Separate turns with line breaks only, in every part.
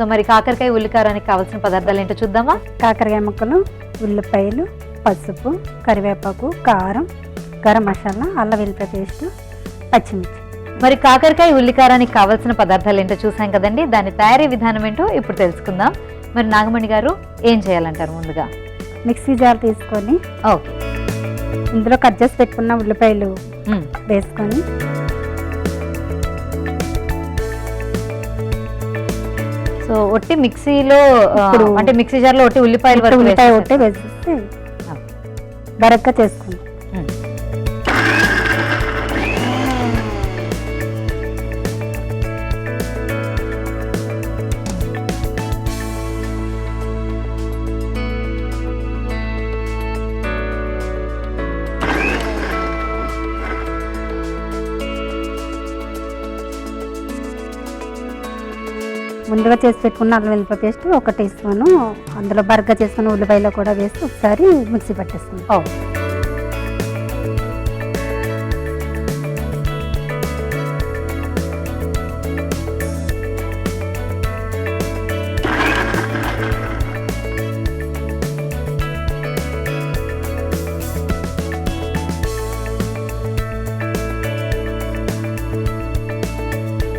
So మరి కాకరకాయ ఉల్లికారానికి కావాల్సిన పదార్థాలు ఏంటో చూద్దామా?
కాకరకాయ ముక్కలు, ఉల్లిపాయలు, పసుపు, కరివేపాకు, కారం, గరం మసాలా, అల్లం వెల్లిపాయ పేస్ట్, పచ్చిమిర్చి.
మరి కాకరకాయ ఉల్లికారానికి కావాల్సిన పదార్థాలు ఏంటో చూసాం కదండి. దాని తయారీ విధానం ఏంటో ఇప్పుడు తెలుసుకుందాం. మరి నాగమణి గారు ఏం చేయాలంటారు? ముందుగా
మిక్సీ జార్ తీసుకొని
ఓకే,
ఇందులో కట్ చేసి పెట్టుకున్న ఉల్లిపాయలు వేసుకొని
సో ఒట్టి మిక్సీలో అంటే మిక్సీ జార్లో ఒట్టి ఉల్లిపాయలు వరకు
ఉల్లిపాయ ఒట్టి వేసేస్తే బరగ్గా చేసుకుంటాం. ముందుగా చేసి పెట్టుకున్న అల్లం వెల్లిపాయ పేస్ట్ 1 టీ స్పూను, అందులో బరగ్గా చేసుకున్న ఉల్లిపాయలో కూడా వేసి ఒకసారి మిక్సీ పట్టేసుకుంటాం.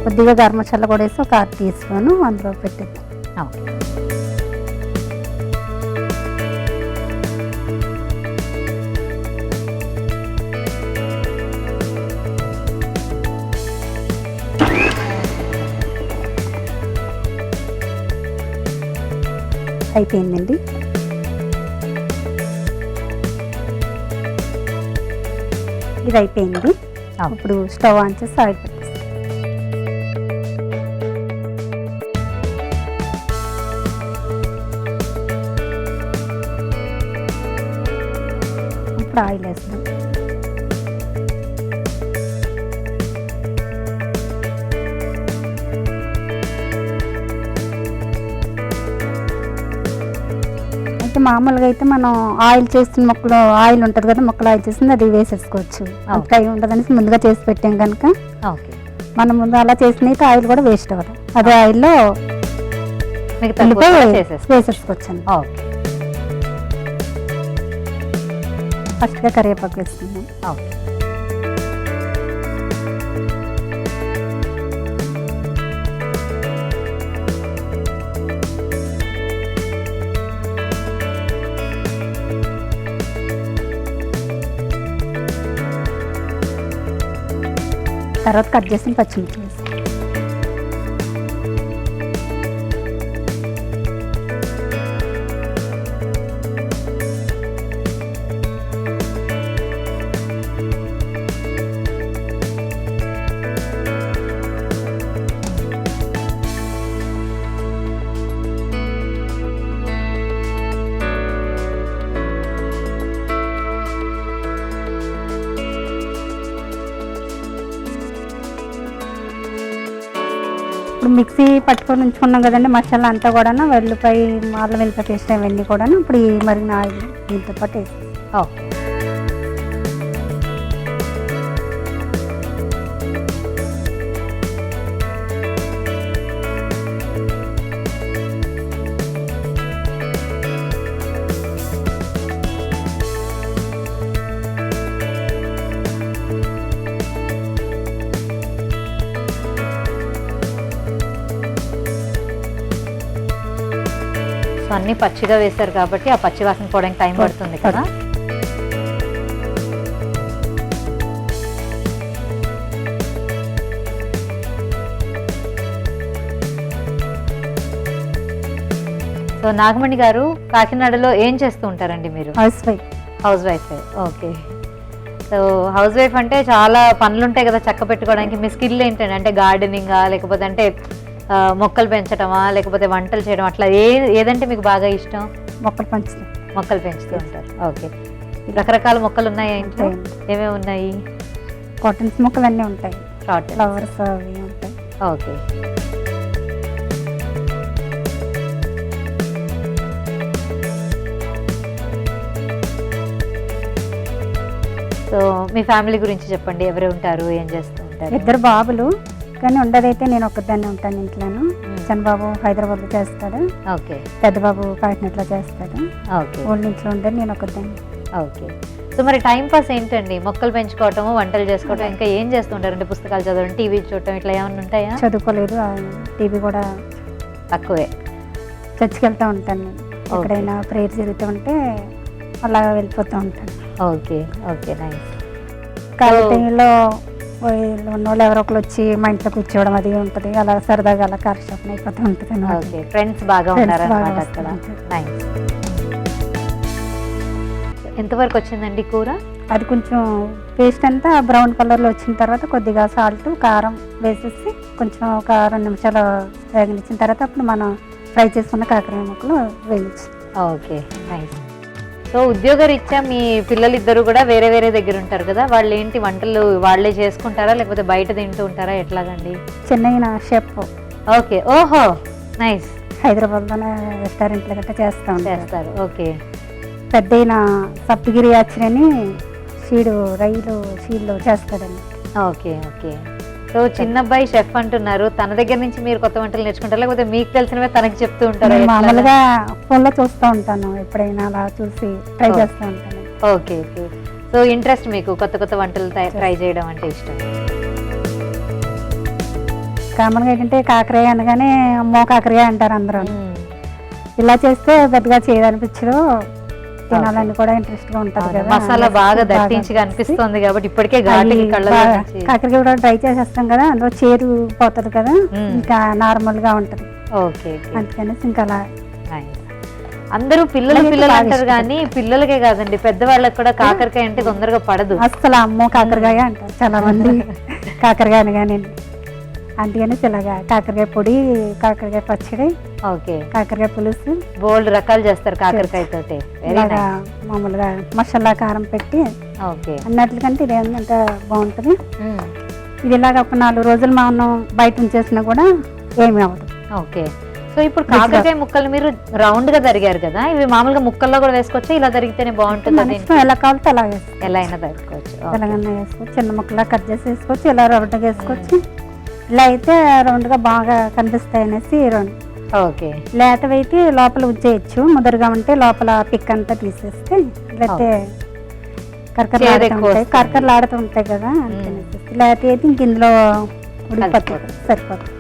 కొద్దిగా గరం మసాలా కూడా వేసి ఒక 1/2 టీ స్పూను అందులో పెట్టేద్దాం. అయిపోయిందండి. ఇది అయిపోయింది. ఇప్పుడు స్టవ్ ఆన్ చేసి ఆయిల్ పెట్టేస్తాం. ఇప్పుడు ఆయిల్ వేస్తాం. అయితే మామూలుగా అయితే మనం ఆయిల్ చేస్తున్న మొక్కలు ఆయిల్ ఉంటుంది కదా, మొక్కలు ఆయిల్ చేసింది అది వేసేసుకోవచ్చు. అంత అయి ఉండదనేసి ముందుగా చేసి పెట్టాం కనుక మనం ముందు అలా చేసిన అయితే ఆయిల్ కూడా వేస్ట్ అవ్వదు. అదే ఆయిల్లో వేసేసుకోవచ్చు. ఫస్ట్గా కరివేపాకు వేస్తున్నాం. తర్వాత కట్ చేసిన పచ్చిమిర్చి వేస్తాం. ఇప్పుడు మిక్సీ పట్టుకొని ఉంచుకున్నాం కదండి మసాలా అంతా కూడా, వెల్లిపాయ అల్లం వెల్లిపాయ పేస్ట్ అవన్నీ కూడా ఇప్పుడు ఈ మరిగిన ఆయిల్ దీంతో పాటు వేసి
అన్ని పచ్చిగా వేశారు కాబట్టి ఆ పచ్చి వాసన పోవడానికి టైం పడుతుంది కదా. సో నాగమణి గారు, కాకినాడలో ఏం చేస్తూ ఉంటారండి మీరు? House wife. Okay. So house wife అంటే చాలా పనులు ఉంటాయి కదా చక్క పెట్టుకోవడానికి. మీ స్కిల్ ఏంటండి? అంటే గార్డెనింగా, లేకపోతే అంటే మొక్కలు పెంచడమా, లేకపోతే వంటలు చేయడం, అట్లా ఏదంటే మీకు బాగా ఇష్టం? మొక్కలు పెంచుతూ ఉంటారు. ఓకే. రకరకాల మొక్కలు ఉన్నాయా ఇంట్లో? ఏమేమి ఉన్నాయి?
కాటన్స్ మొక్కలు అన్నీ ఉంటాయి, ఫ్లవర్స్ అవి ఉంటాయి.
ఓకే. సో మీ ఫ్యామిలీ గురించి చెప్పండి. ఎవరు ఉంటారు, ఏం చేస్తూ ఉంటారు?
2 బాబులు, కానీ ఉండదైతే నేను ఒక్కదాన్ని ఉంటాను ఇంట్లోను. చిన్నబాబు హైదరాబాద్లో చేస్తాడు,
ఓకే
పెద్ద బాబు కాకినాడలో చేస్తాడు.
ఓకే
వాళ్ళ ఇంట్లో ఉండదు, నేను ఒక్కదాన్ని.
ఓకే. సో మరి టైం పాస్ ఏంటండి? మొక్కలు పెంచుకోవటము, వంటలు చేసుకోవటం, ఇంకా ఏం చేస్తుంటారంటే పుస్తకాలు చదవడం, టీవీ చూడటం, ఇట్లా ఏమైనా ఉంటాయా?
చదువుకోలేదు, టీవీ కూడా
తక్కువే.
చర్చికి వెళ్తూ ఉంటాను నేను. ఎక్కడైనా ప్రేయర్ జరుగుతూ ఉంటే అలా వెళ్ళిపోతూ ఉంటాను.
Okay okay nice.
ఖాళీ టైంలో ఉన్న వాళ్ళు ఎవరో ఒకరు వచ్చి మా ఇంట్లో కూర్చోవడం అది ఉంటుంది. అలా సరదాగా అలా కాలక్షేపం అయిపోతూ ఉంటుంది అన్నమాట.
ఓకే, ఫ్రెండ్స్ బాగా
Friends
ఉన్నారన్నమాట
బాగా
అక్కడ.
వస్తూ ఉంటారు.
నైస్. ఎంతవరకు వచ్చిందండి కూర?
అది కొంచెం పేస్ట్ అంతా బ్రౌన్ కలర్లో వచ్చిన తర్వాత కొద్దిగా సాల్ట్ కారం వేసేసి కొంచెం ఒక 2 నిమిషాలు వేగనిచ్చిన తర్వాత అప్పుడు మనం ఫ్రై చేసుకున్న కాకరకాయ ముక్కలు వేయచ్చు.
Okay nice. సో ఉద్యోగరీత్యా మీ పిల్లలు ఇద్దరు కూడా వేరే వేరే దగ్గర ఉంటారు కదా, వాళ్ళు ఏంటి వంటలు వాళ్ళే చేసుకుంటారా లేకపోతే బయట తింటూ ఉంటారా, ఎట్లాగండి?
చెన్నైన షెఫ్.
ఓకే, ఓహో నైస్.
హైదరాబాద్లోనే రెస్టారెంట్లు గట్రా చేస్తూ ఉంటారు.
చేస్తారు. ఓకే.
పెద్దయిన సప్తగిరి యాత్రి అని రైలు షీడ్లో చేస్తాడండి.
Okay okay. సో చిన్న అబ్బాయి షెఫ్ అంటున్నారు, తన దగ్గర నుంచి మీరు కొత్త వంటలు నేర్చుకుంటారా లేకపోతే మీకు తెలిసినవే తనకి చెప్తూ ఉంటారా?
నేను మామూలుగా ఫోన్లో చూస్తూ ఉంటాను, ఎప్పుడైనా అలా చూసి ట్రై చేస్తూ ఉంటాను.
Okay okay. సో ఇంట్రెస్ట్ మీకు కొత్త కొత్త వంటలు ట్రై చేయడం అంటే ఇష్టం?
కామన్గా ఏంటంటే కాకరకాయ అనగానే అమ్మో కాకరకాయ అంటారు అందరూ. ఇలా చేస్తే పెద్దగా చేయదనిపించదు, తినాలని కూడా ఇంట్రెస్ట్ గా ఉంటది కదా.
మసాలా బాగా దట్టించి అనిపిస్తుంది కాబట్టి ఇప్పటికే ఘాటుకి కళ్ళలో నుంచి
కాకరకాయ కూడా ట్రై చేసేస్తాం కదా, అందులో చేరు పోతుంది కదా, ఇంకా నార్మల్ గా ఉంటది.
ఓకే.
అందుకనేసి ఇంకా అలా
అందరూ పిల్లలు అంటారు కానీ పిల్లలకే కాదండి పెద్దవాళ్ళకి కూడా కాకరకాయ అంటే తొందరగా పడదు.
అసలు అమ్మో కాకరకాయ అంటారు చాలా మంది కాకరకాయ అనగానే. అందుకని ఇలాగా కాకరకాయ పొడి, కాకరకాయ పచ్చడి,
ఓకే
కాకరకాయ పులుసు,
బోల్డ్ రకాలు చేస్తారు కాకరకాయ తోటి.
ఇలాగా మామూలుగా మసాలా కారం పెట్టి
ఓకే
అన్నట్లుకంటే ఇది ఎంత బాగుంటుంది. ఇది ఇలాగ ఒక 4 రోజులు మనం బయట ఉంచేసినా కూడా ఏమి అవ్వదు.
ఓకే. సో ఇప్పుడు కాకరకాయ ముక్కలు మీరు రౌండ్ గా తరిగారు కదా, ఇవి మామూలుగా ముక్కల్లో కూడా వేసుకోవచ్చు, ఇలా తరిగితేనే బాగుంటుంది?
ఎలా కావాలితే అలా వేసుకోవచ్చు,
ఎలా అయినా తరుకోవచ్చు.
ఎలాగైనా వేసుకోవచ్చు, చిన్న ముక్కలా కట్ చేసి వేసుకోవచ్చు, ఇలా రౌండ్గా వేసుకోవచ్చు. ఇలా అయితే రౌండ్గా బాగా కనిపిస్తాయి అనేసి రౌండ్.
ఓకే.
లేతవైతే లోపల ఉంచేయచ్చు, ముదరగా ఉంటే లోపల పిక్ అంతా తీసేస్తే లేకపోతే కరకరలాడుతూ ఉంటాయి కదా, అందుకని లేత అయితే ఇంక ఇందులో ఉడికిపోతుంది, సరిపోతుంది.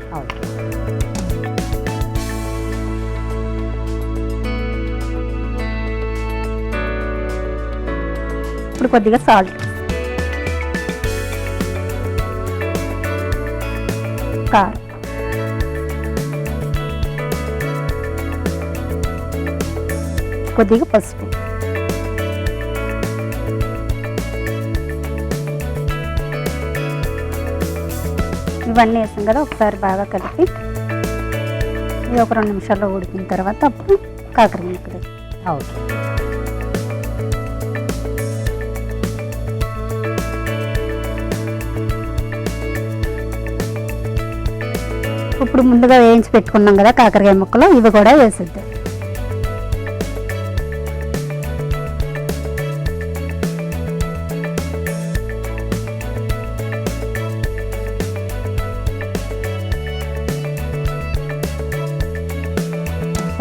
ఇప్పుడు కొద్దిగా సాల్ట్, కారం, కొద్దిగా పసుపు, ఇవన్నీ వేసాం కదా, ఒకసారి బాగా కలిపి ఇది ఒక 2 నిమిషాల్లో ఉడికిన తర్వాత అప్పుడు కాకరకాయ ముక్కలు.
ఓకే.
ఇప్పుడు ముందుగా వేయించి పెట్టుకున్నాం కదా కాకరకాయ ముక్కలు, ఇవి కూడా వేసిద్దాం.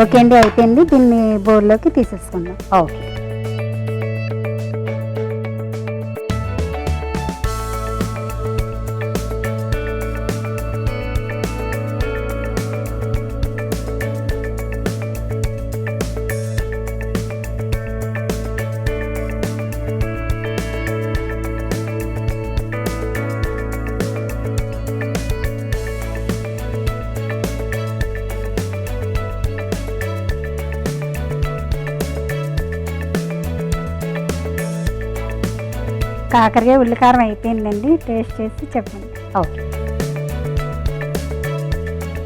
ఓకే అండి, అయిపోయింది. దీన్ని బౌల్లోకి తీసేసుకుందాం.
ఓకే.
కాకరకాయ ఉల్లికారం అయిపోయిందండి, టేస్ట్ చేసి చెప్పండి.
ఓకే.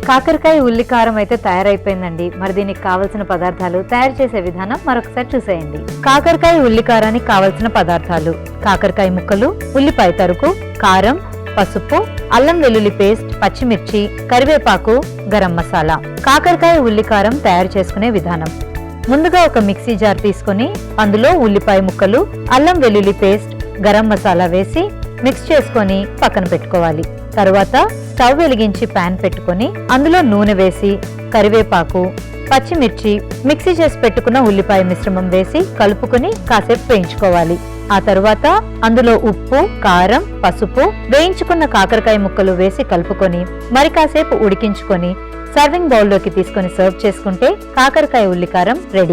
కాకరకాయ ఉల్లికారం అయితే తయారైపోయిందండి. మరి దీనికి కావలసిన పదార్థాలు, తయారు చేసే విధానం మరొకసారి చూసేయండి. కాకరకాయ ఉల్లికారానికి కావలసిన పదార్థాలు: కాకరకాయ ముక్కలు, ఉల్లిపాయ తరుకు, కారం, పసుపు, అల్లం వెల్లుల్లి పేస్ట్, పచ్చిమిర్చి, కరివేపాకు, గరం మసాలా. కాకరకాయ ఉల్లికారం తయారు చేసుకునే విధానం: ముందుగా ఒక మిక్సీ జార్ తీసుకొని అందులో ఉల్లిపాయ ముక్కలు, అల్లం వెల్లుల్లి పేస్ట్, గరం మసాలా వేసి మిక్స్ చేసుకొని పక్కన పెట్టుకోవాలి. తరువాత స్టవ్ వెలిగించి పాన్ పెట్టుకొని అందులో నూనె వేసి కరివేపాకు, పచ్చిమిర్చి, మిక్సీ చేసి పెట్టుకున్న ఉల్లిపాయ మిశ్రమం వేసి కలుపుకొని కాసేపు వేయించుకోవాలి. ఆ తరువాత అందులో ఉప్పు, కారం, పసుపు, వేయించుకున్న కాకరకాయ ముక్కలు వేసి కలుపుకొని మరి కాసేపు ఉడికించుకొని సర్వింగ్ బౌల్లోకి తీసుకొని సర్వ్ చేసుకుంటే కాకరకాయ ఉల్లికారం రెడీ.